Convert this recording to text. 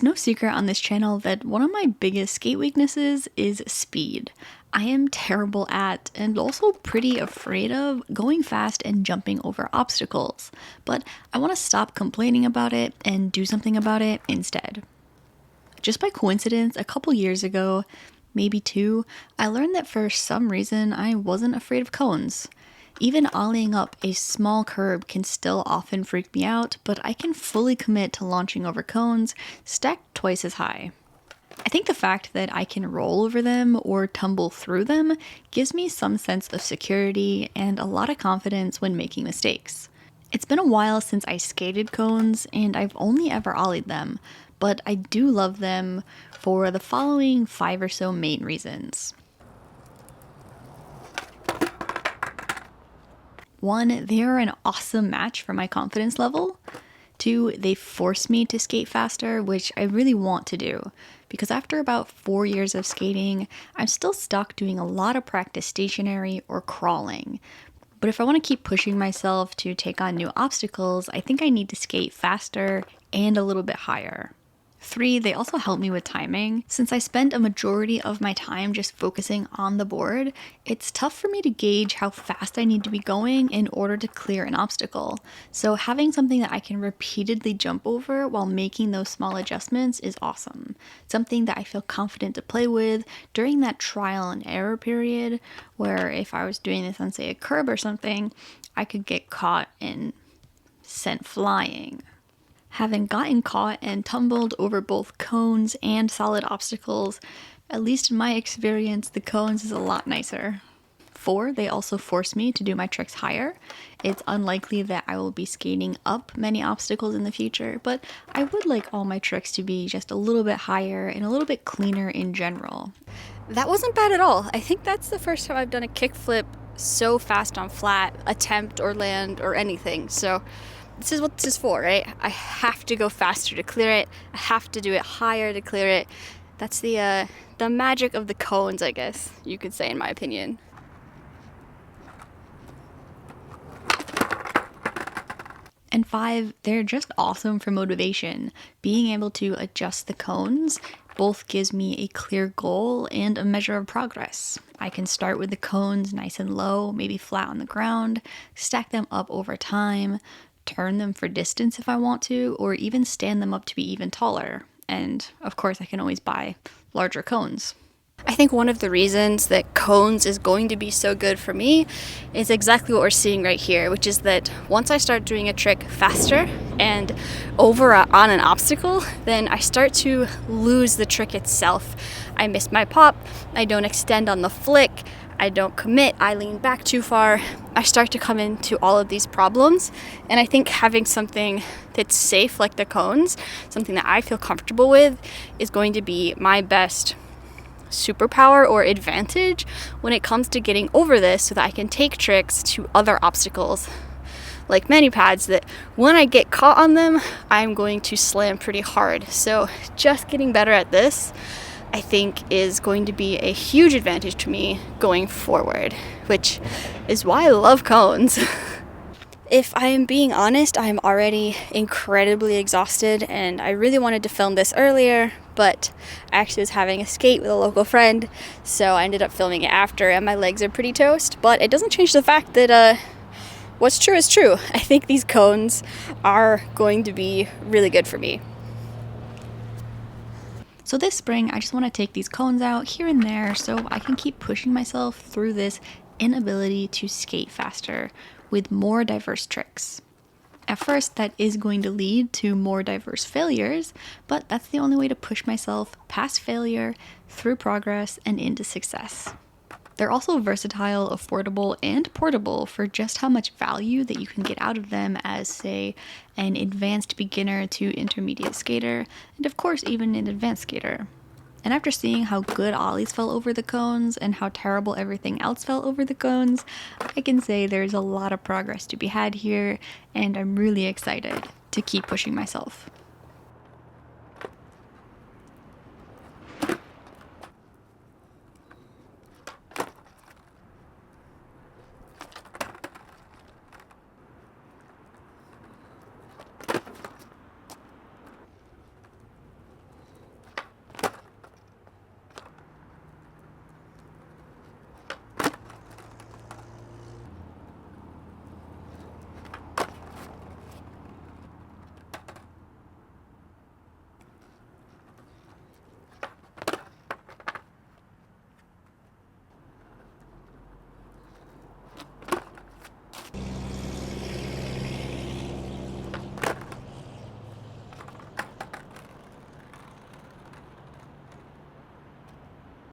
It's no secret on this channel that one of my biggest skate weaknesses is speed. I am terrible at, and also pretty afraid of, going fast and jumping over obstacles, but I want to stop complaining about it and do something about it instead. Just by coincidence, a couple years ago, maybe two, I learned that for some reason I wasn't afraid of cones. Even ollieing up a small curb can still often freak me out, but I can fully commit to launching over cones stacked twice as high. I think the fact that I can roll over them or tumble through them gives me some sense of security and a lot of confidence when making mistakes. It's been a while since I skated cones, and I've only ever ollied them, but I do love them for the following 5 or so main reasons. 1, they are an awesome match for my confidence level. 2, they force me to skate faster, which I really want to do, because after about 4 years of skating, I'm still stuck doing a lot of practice stationary or crawling. But if I want to keep pushing myself to take on new obstacles, I think I need to skate faster and a little bit higher. 3, they also help me with timing. Since I spend a majority of my time just focusing on the board, it's tough for me to gauge how fast I need to be going in order to clear an obstacle. So having something that I can repeatedly jump over while making those small adjustments is awesome. Something that I feel confident to play with during that trial and error period, where if I was doing this on, say, a curb or something, I could get caught and sent flying. Having gotten caught and tumbled over both cones and solid obstacles, at least in my experience, the cones is a lot nicer. 4, they also force me to do my tricks higher. It's unlikely that I will be skating up many obstacles in the future, but I would like all my tricks to be just a little bit higher and a little bit cleaner in general. That wasn't bad at all. I think that's the first time I've done a kickflip so fast on flat, attempt or land or anything. So this is what this is for, right? I have to go faster to clear it. I have to do it higher to clear it. That's the magic of the cones, I guess you could say, in my opinion. And 5, they're just awesome for motivation. Being able to adjust the cones both gives me a clear goal and a measure of progress. I can start with the cones nice and low, maybe flat on the ground, stack them up over time, turn them for distance if I want to, or even stand them up to be even taller. And of course, I can always buy larger cones. I think one of the reasons that cones is going to be so good for me is exactly what we're seeing right here, which is that once I start doing a trick faster and over on an obstacle, then I start to lose the trick itself. I miss my pop, I don't extend on the flick, I don't commit, I lean back too far. I start to come into all of these problems, and I think having something that's safe like the cones, something that I feel comfortable with, is going to be my best superpower or advantage when it comes to getting over this, so that I can take tricks to other obstacles like mani pads that when I get caught on them, I'm going to slam pretty hard. So just getting better at this, I think, is going to be a huge advantage to me going forward, which is why I love cones. If I am being honest, I'm already incredibly exhausted, and I really wanted to film this earlier, but I actually was having a skate with a local friend, so I ended up filming it after, and my legs are pretty toast. But it doesn't change the fact that what's true is true. I think these cones are going to be really good for me. So this spring, I just want to take these cones out here and there so I can keep pushing myself through this inability to skate faster with more diverse tricks. At first, that is going to lead to more diverse failures, but that's the only way to push myself past failure, through progress, and into success. They're also versatile, affordable, and portable for just how much value that you can get out of them as, say, an advanced beginner to intermediate skater, and of course even an advanced skater. And after seeing how good ollies fell over the cones and how terrible everything else fell over the cones, I can say there's a lot of progress to be had here, and I'm really excited to keep pushing myself.